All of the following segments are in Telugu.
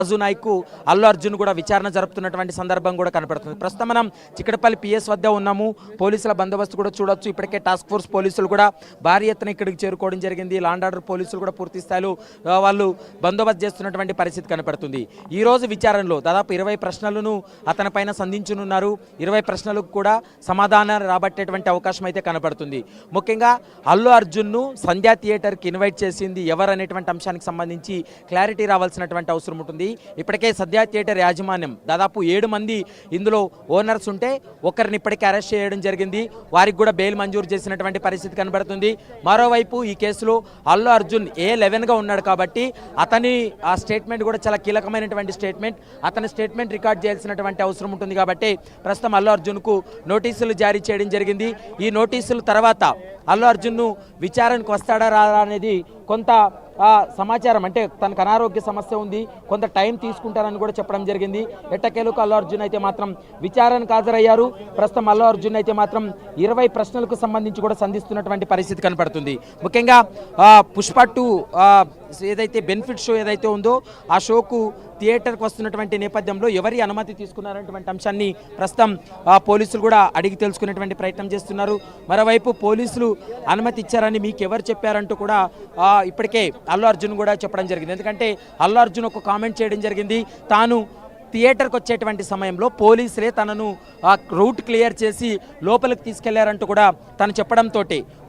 రాజు నాయక్ అల్లు అర్జున్ కూడా విచారణ జరుపుతున్నటువంటి సందర్భం కూడా కనపడుతుంది. ప్రస్తుతం మనం చిక్కడపల్లి పిఎస్ వద్ద ఉన్నాము. పోలీసుల బందోబస్తు కూడా చూడొచ్చు. ఇప్పటికే టాస్క్ ఫోర్స్ పోలీసులు కూడా భారీ ఎత్తున ఇక్కడికి చేరుకోవడం జరిగింది. లాండ్ ఆర్డర్ పోలీసులు కూడా పూర్తి స్థాయిలో వాళ్ళు బందోబస్తు చేస్తున్నటువంటి పరిస్థితి కనపడుతుంది. ఈ రోజు విచారణలో దాదాపు 20 ప్రశ్నలను అతని పైన సంధించనున్నారు. 20 ప్రశ్నలకు కూడా సమాధానాలు రాబట్టేటువంటి అవకాశం అయితే కనపడుతుంది. ముఖ్యంగా అల్లు అర్జున్ను సంధ్యా థియేటర్కి ఇన్వైట్ చేసింది ఎవరు అనేటువంటి అంశానికి సంబంధించి క్లారిటీ రావాల్సినటువంటి అవసరం ఉంటుంది. ఇప్పటికే సంధ్యా థియేటర్ యాజమాన్యం దాదాపు 7 మంది ఇందులో ఓనర్స్ ఉంటే ఒకరిని ఇప్పటికే అరెస్ట్ చేయడం జరిగింది. వారికి కూడా బెయిల్ మంజూరు చేసినటువంటి పరిస్థితి కనబడుతుంది. మరోవైపు ఈ కేసులో అల్లు అర్జున్ A11గా ఉన్నాడు కాబట్టి అతని ఆ స్టేట్మెంట్ కూడా చాలా కీలకమైనటువంటి స్టేట్మెంట్. అతని స్టేట్మెంట్ రికార్డ్ చేయాల్సినటువంటి అవసరం ఉంటుంది కాబట్టి ప్రస్తుతం అల్లు అర్జున్కు నోటీసులు జారీ చేయడం జరిగింది. ఈ నోటీసుల తర్వాత అల్లు అర్జున్ను విచారణకు వస్తాడా రాదా అనేది కొంత సమాచారం, అంటే తనకు అనారోగ్య సమస్య ఉంది, కొంత టైం తీసుకుంటారని కూడా చెప్పడం జరిగింది. ఎట్టకేలకు అల్లు అర్జున్ అయితే మాత్రం విచారణకు హాజరయ్యారు. ప్రస్తుతం అల్లు అర్జున్ అయితే మాత్రం 20 ప్రశ్నలకు సంబంధించి కూడా సంధిస్తున్నటువంటి పరిస్థితి కనపడుతుంది. ముఖ్యంగా పుష్ప 2 ఏదైతే బెనిఫిట్ షో ఏదైతే ఉందో ఆ షోకు థియేటర్కి వస్తున్నటువంటి నేపథ్యంలో ఎవరి అనుమతి తీసుకున్నారనేటువంటి అంశాన్ని ప్రస్తుతం పోలీసులు కూడా అడిగి తెలుసుకునేటువంటి ప్రయత్నం చేస్తున్నారు. మరోవైపు పోలీసులు అనుమతి ఇచ్చారని మీకు ఎవరు చెప్పారంటూ కూడా ఇప్పటికే అల్లు అర్జున్ కూడా చెప్పడం జరిగింది. ఎందుకంటే అల్లు అర్జున్ ఒక కామెంట్ చేయడం జరిగింది. తాను థియేటర్కి వచ్చేటువంటి సమయంలో పోలీసులే తనను రూట్ క్లియర్ చేసి లోపలికి తీసుకెళ్లారంటూ కూడా తను చెప్పడంతో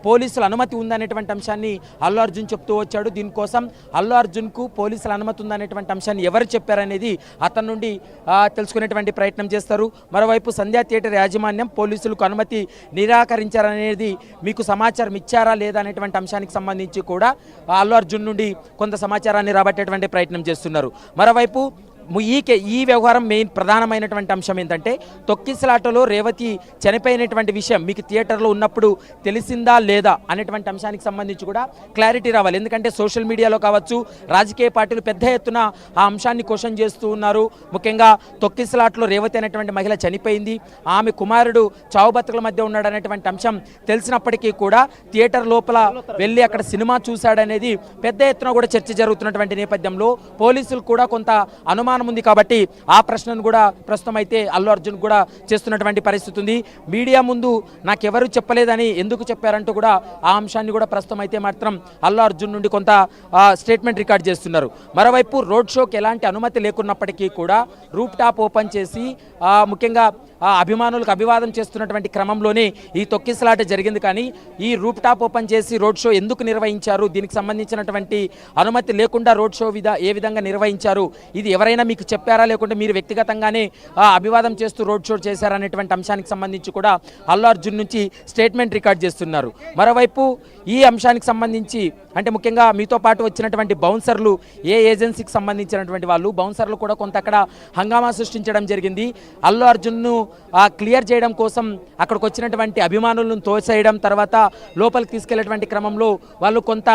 పోలీసుల అనుమతి ఉందనేటువంటి అంశాన్ని అల్లు అర్జున్ చెప్తూ వచ్చాడు. దీనికోసం అల్లు అర్జున్కు పోలీసుల అనుమతి ఉందనేటువంటి అంశాన్ని ఎవరు చెప్పారనేది అతని నుండి తెలుసుకునేటువంటి ప్రయత్నం చేస్తారు. మరోవైపు సంధ్యా థియేటర్ యాజమాన్యం పోలీసులకు అనుమతి నిరాకరించారనేది మీకు సమాచారం ఇచ్చారా లేదా అనేటువంటి అంశానికి సంబంధించి కూడా అల్లు అర్జున్ నుండి కొంత సమాచారాన్ని రాబట్టేటువంటి ప్రయత్నం చేస్తున్నారు. మరోవైపు ఈ వ్యవహారం మెయిన్ ప్రధానమైనటువంటి అంశం ఏంటంటే తొక్కిసలాటలో రేవతి చనిపోయినటువంటి విషయం మీకు థియేటర్లో ఉన్నప్పుడు తెలిసిందా లేదా అనేటువంటి అంశానికి సంబంధించి కూడా క్లారిటీ రావాలి. ఎందుకంటే సోషల్ మీడియాలో కావచ్చు, రాజకీయ పార్టీలు పెద్ద ఎత్తున ఆ అంశాన్ని క్వశ్చన్ చేస్తూ ఉన్నారు. ముఖ్యంగా తొక్కిసలాటలో రేవతి అనేటువంటి మహిళ చనిపోయింది, ఆమె కుమారుడు చావు బతుకుల మధ్య ఉన్నాడు అనేటువంటి అంశం తెలిసినప్పటికీ కూడా థియేటర్ లోపల వెళ్ళి అక్కడ సినిమా చూశాడనేది పెద్ద ఎత్తున కూడా చర్చ జరుగుతున్నటువంటి నేపథ్యంలో పోలీసులు కూడా కొంత అనుమానం ఉంది కాబట్టి ఆ ప్రశ్నను కూడా ప్రస్తుతం అయితే అల్లు అర్జున్ కూడా చేస్తున్నటువంటి పరిస్థితి ఉంది. మీడియా ముందు నాకెవరు చెప్పలేదని ఎందుకు చెప్పారంటూ కూడా ఆ అంశాన్ని కూడా ప్రస్తుతం అయితే మాత్రం అల్లు అర్జున్ నుండి కొంత స్టేట్మెంట్ రికార్డ్ చేస్తున్నారు. మరోవైపు రోడ్ షోకి ఎలాంటి అనుమతి లేకున్నప్పటికీ కూడా రూప్ టాప్ ఓపెన్ చేసి ముఖ్యంగా అభిమానులకు అభివాదం చేస్తున్నటువంటి క్రమంలోనే ఈ తొక్కిసలాట జరిగింది. కానీ ఈ రూప్ టాప్ ఓపెన్ చేసి రోడ్ షో ఎందుకు నిర్వహించారు, దీనికి సంబంధించినటువంటి అనుమతి లేకుండా రోడ్ షో ఏ విధంగా నిర్వహించారు, ఇది ఎవరైనా మీకు చెప్పారా లేకుంటే మీరు వ్యక్తిగతంగానే అభివాదం చేస్తూ రోడ్ షో చేశారనేటువంటి అంశానికి సంబంధించి కూడా అల్లు అర్జున్ నుంచి స్టేట్మెంట్ రికార్డ్ చేస్తున్నారు. మరోవైపు ఈ అంశానికి సంబంధించి అంటే ముఖ్యంగా మీతో పాటు వచ్చినటువంటి బౌన్సర్లు ఏ ఏజెన్సీకి సంబంధించినటువంటి వాళ్ళు బౌన్సర్లు కూడా కొంత అక్కడ హంగామా సృష్టించడం జరిగింది. అల్లు అర్జున్ను క్లియర్ చేయడం కోసం అక్కడికి వచ్చినటువంటి అభిమానులను తోసేయడం, తర్వాత లోపలికి తీసుకెళ్లేటువంటి క్రమంలో వాళ్ళు కొంత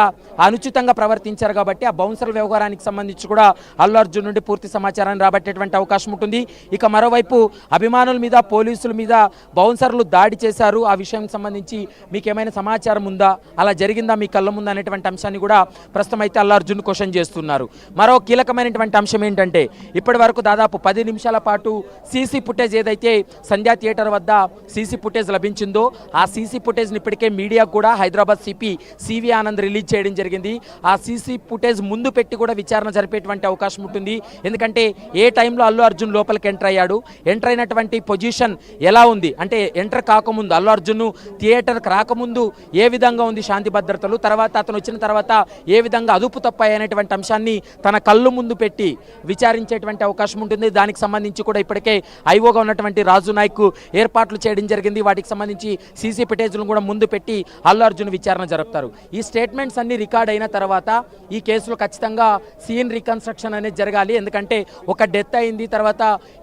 అనుచితంగా ప్రవర్తించారు కాబట్టి ఆ బౌన్సర్ల వ్యవహారానికి సంబంధించి కూడా అల్లు అర్జున్ నుండి పూర్తి సమాచారాన్ని రాబట్టేటువంటి అవకాశం ఉంటుంది. ఇక మరోవైపు అభిమానుల మీద పోలీసుల మీద బౌన్సర్లు దాడి చేశారు, ఆ విషయానికి సంబంధించి మీకేమైనా సమాచారం ఉందా, అలా జరిగిందా మీ కళ్ళ ముందు అనేటువంటి అంశాన్ని కూడా ప్రస్తుతం అయితే అల్లు అర్జున్ క్వశ్చన్ చేస్తున్నారు. మరో కీలకమైనటువంటి అంశం ఏంటంటే ఇప్పటి వరకు దాదాపు 10 నిమిషాల పాటు సీసీ ఫుటేజ్ ఏదైతే సంధ్యా థియేటర్ వద్ద సీసీ ఫుటేజ్ లభించిందో ఆ సీసీ ఫుటేజ్ని ఇప్పటికే మీడియా కూడా హైదరాబాద్ సిపి సివి ఆనంద్ రిలీజ్ చేయడం జరిగింది. ఆ సీసీ ఫుటేజ్ ముందు పెట్టి కూడా విచారణ జరిపేటువంటి అవకాశం ఉంటుంది. ఎందుకంటే ఏ టైంలో అల్లు అర్జున్ లోపలికి ఎంటర్ అయ్యాడు, ఎంటర్ అయినటువంటి పొజిషన్ ఎలా ఉంది, అంటే ఎంటర్ కాకముందు అల్లు అర్జున్ థియేటర్కి రాకముందు ఏ విధంగా ఉంది శాంతి భద్రతలు, తర్వాత అతను వచ్చిన తర్వాత ఏ విధంగా అదుపు తప్పాయి అనేటువంటి అంశాన్ని తన కళ్ళు ముందు పెట్టి విచారించేటువంటి అవకాశం ఉంటుంది. దానికి సంబంధించి కూడా ఇప్పటికే ఐఓగా ఉన్నటువంటి రాజు నాయక్ ఏర్పాట్లు చేయడం జరిగింది. వాటికి సంబంధించి సీసీ ఫుటేజ్లను కూడా ముందు పెట్టి అల్లు అర్జున్ విచారణ జరుపుతారు. ఈ స్టేట్మెంట్స్ అన్ని రికార్డ్ అయిన తర్వాత ఈ కేసులో ఖచ్చితంగా సీన్ రీకన్స్ట్రక్షన్ అనేది జరగాలి. ఎందుకంటే ఒక డెత్ అయింది, తర్వాత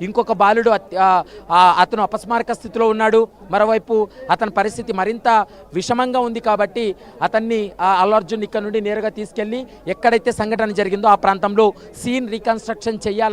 ఇంకొక బాలుడు అతను అపస్మారక స్థితిలో ఉన్నాడు, మరోవైపు అతని పరిస్థితి మరింత విషమంగా ఉంది కాబట్టి అతన్ని అల్లు అర్జున్ ఇక్కడ నుండి నేరుగా తీసుకెళ్లి ఎక్కడైతే సంఘటన జరిగిందో ఆ ప్రాంతంలో సీన్ రీకన్స్ట్రక్షన్ చేయాలి.